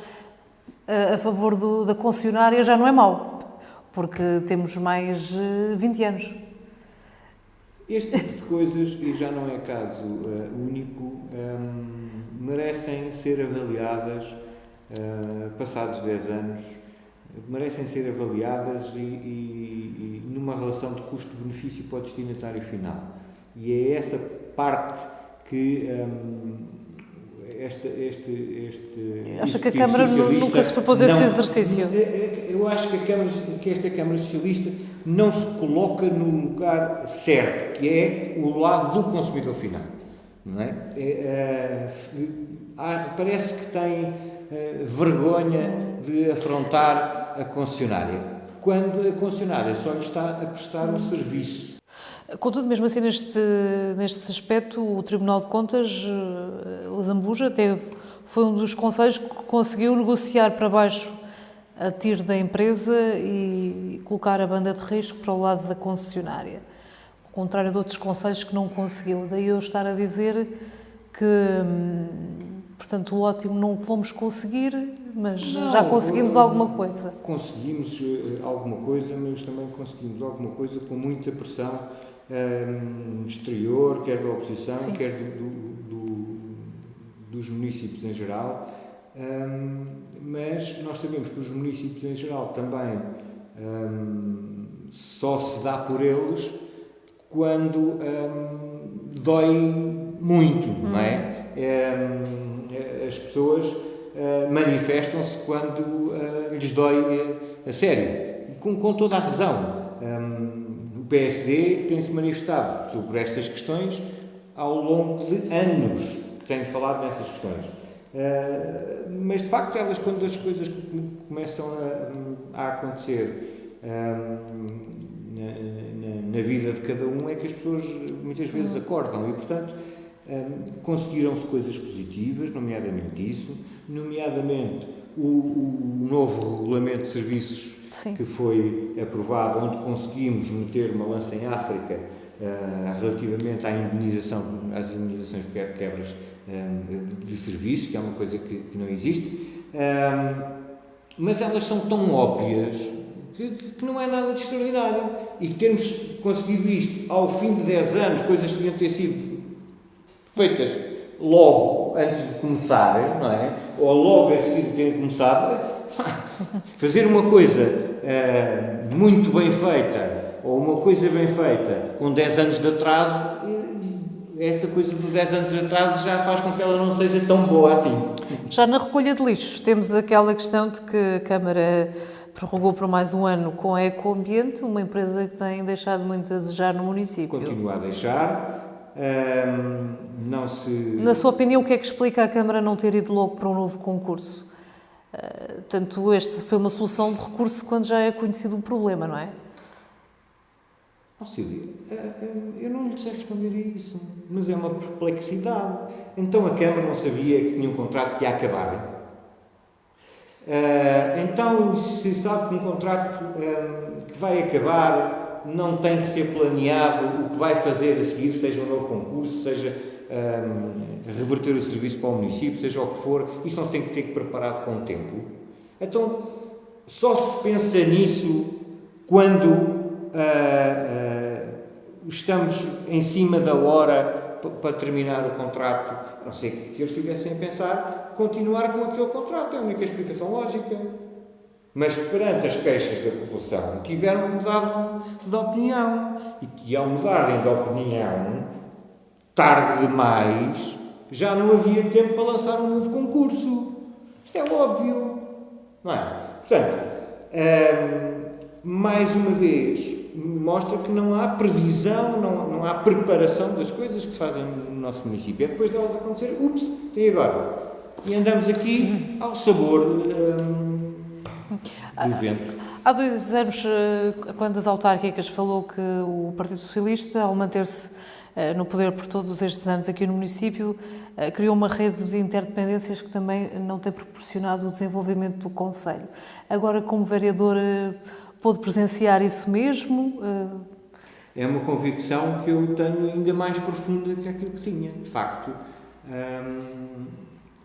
a favor da concessionária, já não é mau. Porque temos mais 20 anos. Este tipo de coisas, e já não é caso único, merecem ser avaliadas, passados 10 anos, merecem ser avaliadas e numa relação de custo-benefício para o destinatário final. E é essa parte que Acha que a Câmara nunca se propôs esse exercício? Eu acho que esta Câmara Socialista não se coloca no lugar certo, que é o lado do consumidor final. Não é? Parece que tem vergonha de afrontar a concessionária, quando a concessionária só lhe está a prestar um serviço. Contudo, mesmo assim, neste aspecto, o Tribunal de Contas, Zambuja, foi um dos conselhos que conseguiu negociar para baixo a TIR da empresa e colocar a banda de risco para o lado da concessionária, ao contrário de outros conselhos que não conseguiu. Daí eu estar a dizer que, portanto, o ótimo não vamos conseguir, mas já conseguimos alguma coisa. Conseguimos alguma coisa, mas também conseguimos alguma coisa com muita pressão exterior, quer da oposição, sim, quer dos municípios em geral, mas nós sabemos que os municípios em geral também só se dá por eles quando dói muito, não é? As pessoas manifestam-se quando lhes dói a sério, com toda a razão. O PSD tem-se manifestado sobre estas questões ao longo de anos que tem falado nessas questões. Mas, de facto, quando as coisas começam a acontecer na vida de cada um, é que as pessoas muitas vezes acordam e, portanto, conseguiram-se coisas positivas, nomeadamente isso, nomeadamente o novo regulamento de serviços, sim, que foi aprovado, onde conseguimos meter uma lança em África relativamente às indemnizações por quebras de serviço, que é uma coisa que não existe, mas elas são tão óbvias que não é nada de extraordinário, e que termos conseguido isto ao fim de 10 anos, coisas que deviam ter sido feitas logo antes de começarem, não é? Ou logo a seguir de terem começado, fazer uma coisa muito bem feita ou uma coisa bem feita com 10 anos de atraso, esta coisa de 10 anos de atraso já faz com que ela não seja tão boa assim. Já na recolha de lixos, temos aquela questão de que a Câmara prorrogou por mais um ano com a Ecoambiente, uma empresa que tem deixado muito a desejar no município. Continua a deixar. Não se... Na sua opinião, o que é que explica a Câmara não ter ido logo para um novo concurso? Portanto, este foi uma solução de recurso quando já é conhecido o problema, não é? Sílvia, eu não lhe sei responder a isso, mas é uma perplexidade. Então a Câmara não sabia que tinha um contrato que ia acabar. Então, se sabe que um contrato que vai acabar não tem que ser planeado o que vai fazer a seguir, seja um novo concurso, seja reverter o serviço para o município, seja o que for, isso não tem que ter preparado com o tempo. Então, só se pensa nisso quando estamos em cima da hora para terminar o contrato, a não ser que eles estivessem a pensar continuar com aquele contrato, é a única explicação lógica. Mas perante as queixas da população tiveram mudado de opinião e ao mudarem de opinião, tarde demais, já não havia tempo para lançar um novo concurso. Isto é óbvio, não é? Portanto, mais uma vez, mostra que não há previsão, não há preparação das coisas que se fazem no nosso município. É depois delas acontecer, ups, e agora? E andamos aqui ao sabor do vento. Há 2 anos, quando as autárquicas falou que o Partido Socialista, ao manter-se no poder por todos estes anos aqui no município, criou uma rede de interdependências que também não tem proporcionado o desenvolvimento do concelho. Agora, como vereador, pôde presenciar isso mesmo? É uma convicção que eu tenho ainda mais profunda que aquilo que tinha. De facto,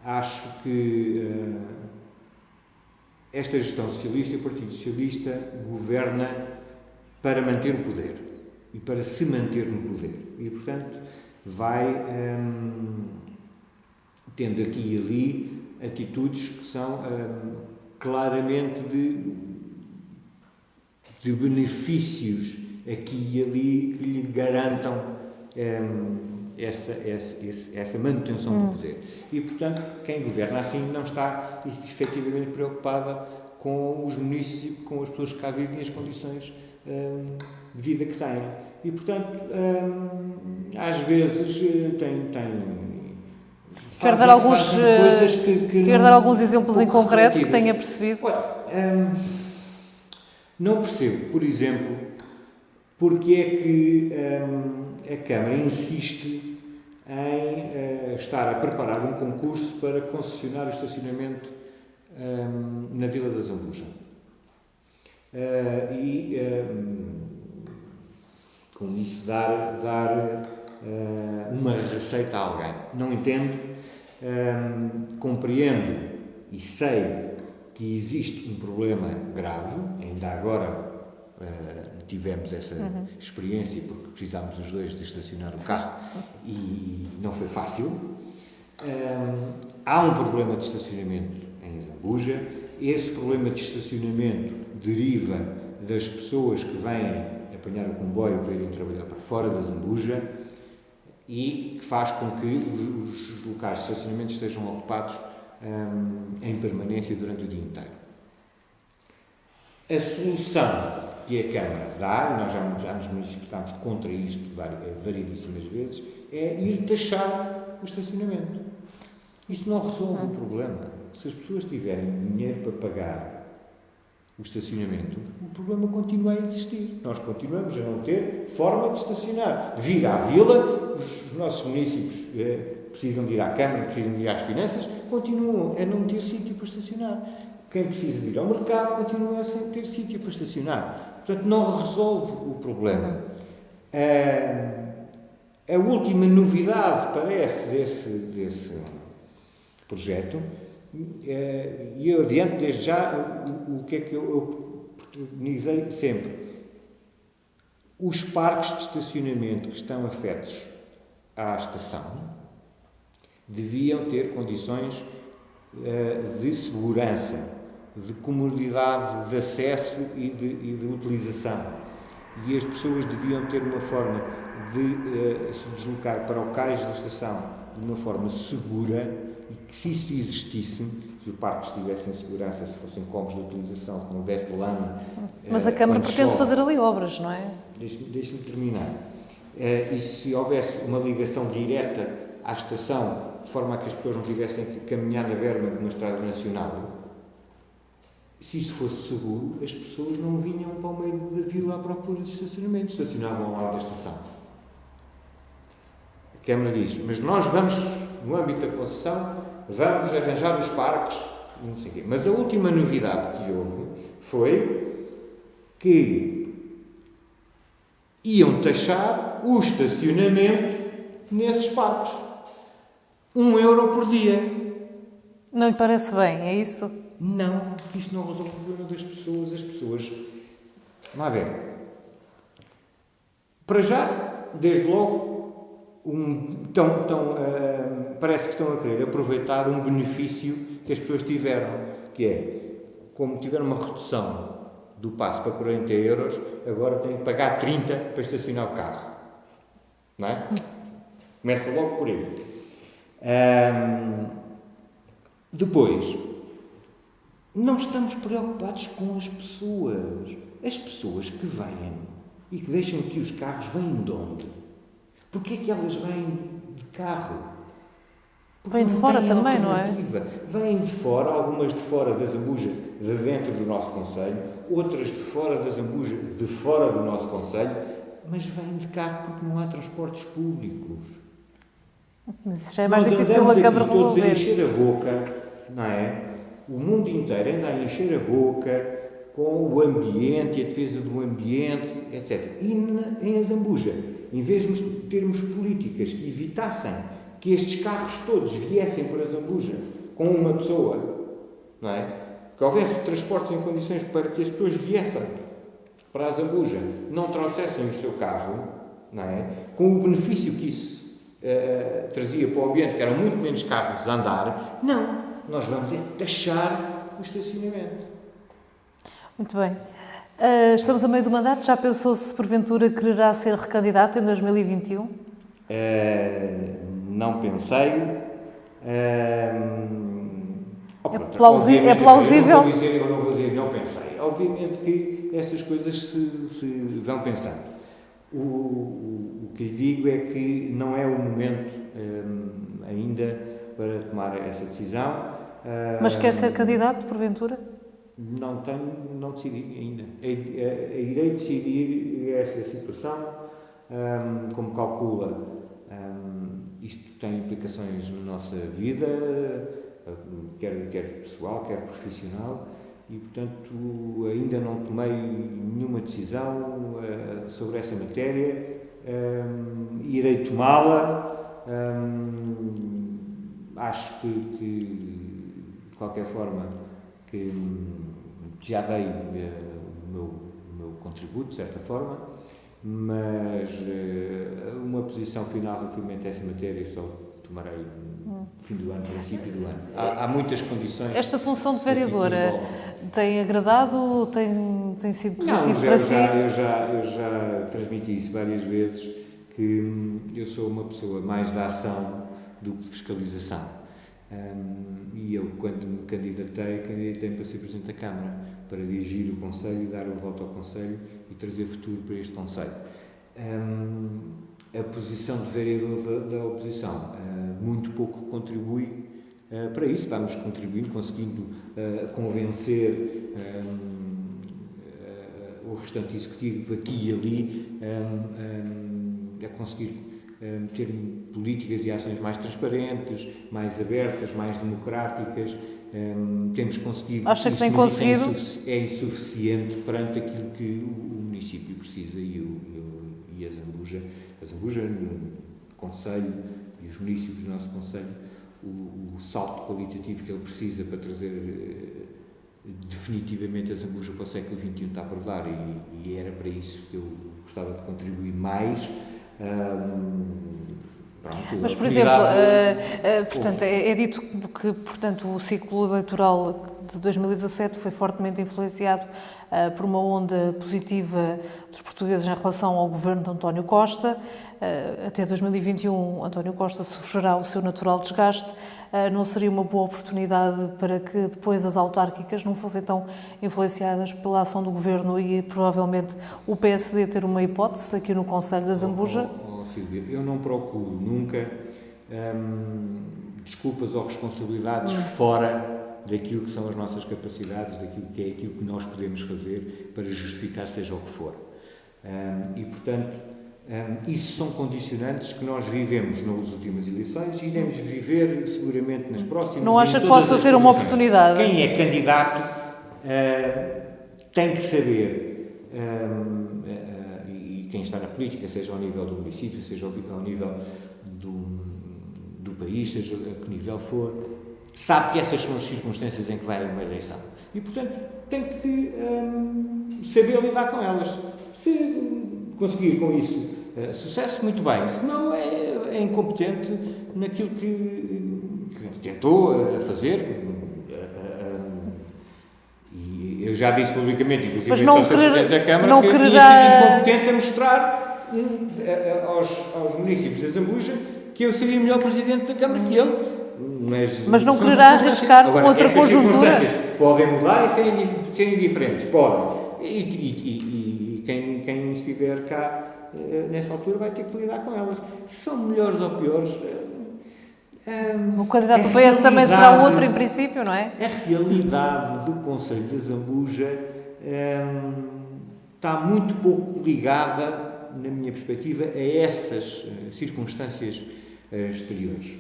acho que esta gestão socialista e o Partido Socialista governa para manter o poder e para se manter no poder. E, portanto, vai tendo aqui e ali atitudes que são claramente de benefícios aqui e ali que lhe garantam essa manutenção do poder. E, portanto, quem governa assim não está efetivamente preocupada com os municípios, com as pessoas que cá vivem e as condições de vida que têm. E, portanto, às vezes Quer dar alguns exemplos em concreto que tenha percebido? Não percebo, por exemplo, porque é que a Câmara insiste em estar a preparar um concurso para concessionar o estacionamento na Vila da Zambuja. Com isso dar uma receita a alguém. Não entendo, compreendo e sei que existe um problema grave, ainda agora tivemos essa experiência porque precisámos os dois de estacionar o carro e não foi fácil. Há um problema de estacionamento em Zambuja. Esse problema de estacionamento deriva das pessoas que vêm apanhar o comboio para irem trabalhar para fora da Zambuja e que faz com que os locais de estacionamento estejam ocupados em permanência durante o dia inteiro. A solução que a Câmara dá, e nós já nos manifestámos contra isto variedíssimas vezes, é ir taxar o estacionamento. Isso não resolve o problema. Se as pessoas tiverem dinheiro para pagar o estacionamento, o problema continua a existir. Nós continuamos a não ter forma de estacionar. Vir à vila, os nossos municípios precisam de ir à Câmara, precisam de ir às finanças, continuam a não ter sítio para estacionar. Quem precisa de ir ao mercado continua a ter sítio para estacionar. Portanto, não resolve o problema. A última novidade, parece, desse projeto, e eu adianto desde já o que é que eu preconizei sempre. Os parques de estacionamento que estão afetos à estação deviam ter condições de segurança, de comodidade de acesso e de utilização. e as pessoas deviam ter uma forma de se deslocar para o cais da estação de uma forma segura, e que se isso existisse, se os parques tivessem segurança, se fossem combos de utilização, se não houvesse lama... Mas a Câmara pretende fazer ali obras, não é? Deixe-me terminar. E se houvesse uma ligação direta à estação, de forma a que as pessoas não tivessem que caminhar na berma de uma estrada nacional, se isso fosse seguro, as pessoas não vinham para o meio da vila à procura de estacionamento, estacionavam ao lado da estação. A Câmara diz, mas nós vamos, no âmbito da concessão, vamos arranjar os parques, não sei o quê. Mas a última novidade que houve foi que iam taxar o estacionamento nesses parques. €1 por dia. Não lhe parece bem, é isso? Não, isto não resolve o problema das pessoas. As pessoas... Vamos lá ver. Para já, desde logo, parece que estão a querer aproveitar um benefício que as pessoas tiveram, que é, como tiveram uma redução do passe para €40, agora têm que pagar 30 para estacionar o carro. Não é? Começa logo por aí. Depois, não estamos preocupados com as pessoas. As pessoas que vêm e que deixam aqui os carros, vêm de onde? Porquê é que elas vêm de carro? Vêm de fora também, não é? Vêm de fora, algumas de fora da Zambuja, de dentro do nosso concelho, outras de fora da Zambuja, de fora do nosso concelho, mas vêm de carro porque não há transportes públicos. Mas isso já é mais difícil a Câmara resolver. Todos a encher a boca, não é? O mundo inteiro anda a encher a boca com o ambiente e a defesa do ambiente, etc. E em Zambuja, em vez de termos políticas que evitassem que estes carros todos viessem para Zambuja com uma pessoa, não é? Que houvesse transportes em condições para que as pessoas viessem para a Zambuja, não trouxessem o seu carro, não é? Com o benefício que isso trazia para o ambiente, que eram muito menos carros a andar, não. Nós vamos taxar o estacionamento. Muito bem. Estamos a meio do mandato. Já pensou se porventura quererá ser recandidato em 2021? Não pensei. É plausível? Eu não vou dizer não pensei. Obviamente que essas coisas se vão pensando. O que lhe digo é que não é o momento ainda para tomar essa decisão. Mas quer ser candidato, porventura? Não decidi ainda. Irei decidir essa situação, como calcula. Isto tem implicações na nossa vida, quer pessoal, quer profissional, e, portanto, ainda não tomei nenhuma decisão sobre essa matéria. Irei tomá-la. Acho que, de qualquer forma, que já dei o meu contributo, de certa forma, mas uma posição final relativamente a essa matéria só tomarei no fim do ano, princípio do ano. Há muitas condições... Esta função de vereadora tem agradado? Tem sido positivo para para si? Eu já transmiti isso várias vezes, que eu sou uma pessoa mais da ação do que de fiscalização. E eu, quando me candidatei-me para ser Presidente da Câmara, para dirigir o Conselho, dar o voto ao Conselho e trazer futuro para este Conselho. A posição de vereador da oposição muito pouco contribui para isso. Vamos contribuindo, conseguindo convencer o restante executivo aqui e ali a conseguir ter políticas e ações mais transparentes, mais abertas, mais democráticas. Temos conseguido... Acha que tem conseguido? É insuficiente perante aquilo que o município precisa e a Zambuja, o Conselho e os municípios do nosso Conselho, o salto qualitativo que ele precisa para trazer definitivamente a Zambuja para o século XXI está por dar, e era para isso que eu gostava de contribuir mais. Mas, por exemplo, portanto, é dito que, portanto, o ciclo eleitoral de 2017 foi fortemente influenciado por uma onda positiva dos portugueses em relação ao governo de António Costa. Até 2021, António Costa sofrerá o seu natural desgaste. Não seria uma boa oportunidade para que depois as autárquicas não fossem tão influenciadas pela ação do governo e provavelmente o PSD ter uma hipótese aqui no Conselho da Zambuja? Silvia, eu não procuro nunca desculpas ou responsabilidades fora daquilo que são as nossas capacidades, daquilo que é aquilo que nós podemos fazer para justificar seja o que for. E, portanto, isso são condicionantes que nós vivemos nas últimas eleições e iremos viver seguramente nas próximas. Não acha que possa ser uma oportunidade? Quem é candidato tem que saber, e quem está na política, seja ao nível do município, seja ao nível do país, seja a que nível for, sabe que essas são as circunstâncias em que vai uma eleição. E, portanto, tem que saber lidar com elas. Se conseguir com isso sucesso, muito bem. Se não, é incompetente naquilo que tentou fazer. E eu já disse publicamente, inclusive, mas não ao Presidente da Câmara, não que quererá... tinha sido incompetente a mostrar aos municípios da Zambuja que eu seria melhor Presidente da Câmara que ele. Mas não quererá arriscar com outra conjuntura? Podem mudar e serem diferentes, podem. E quem estiver cá nessa altura vai ter que lidar com elas. Se são melhores ou piores... o candidato do PS também será outro, em princípio, não é? A realidade do Conselho da Zambuja está muito pouco ligada, na minha perspectiva, a essas circunstâncias exteriores.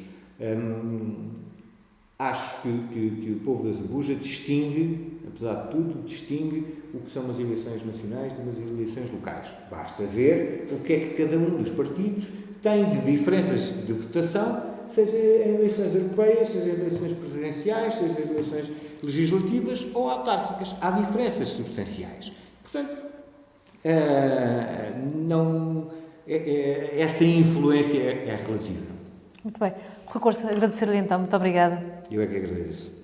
Acho que o povo da Zambuja distingue, apesar de tudo, distingue o que são as eleições nacionais de umas eleições locais. Basta ver o que é que cada um dos partidos tem de diferenças de votação, seja em eleições europeias, seja em eleições presidenciais, seja em eleições legislativas ou autárquicas. Há diferenças substanciais. Portanto, essa influência é relativa. Muito bem. Rui Corça, agradecer-lhe então. Muito obrigada. Eu é que agradeço.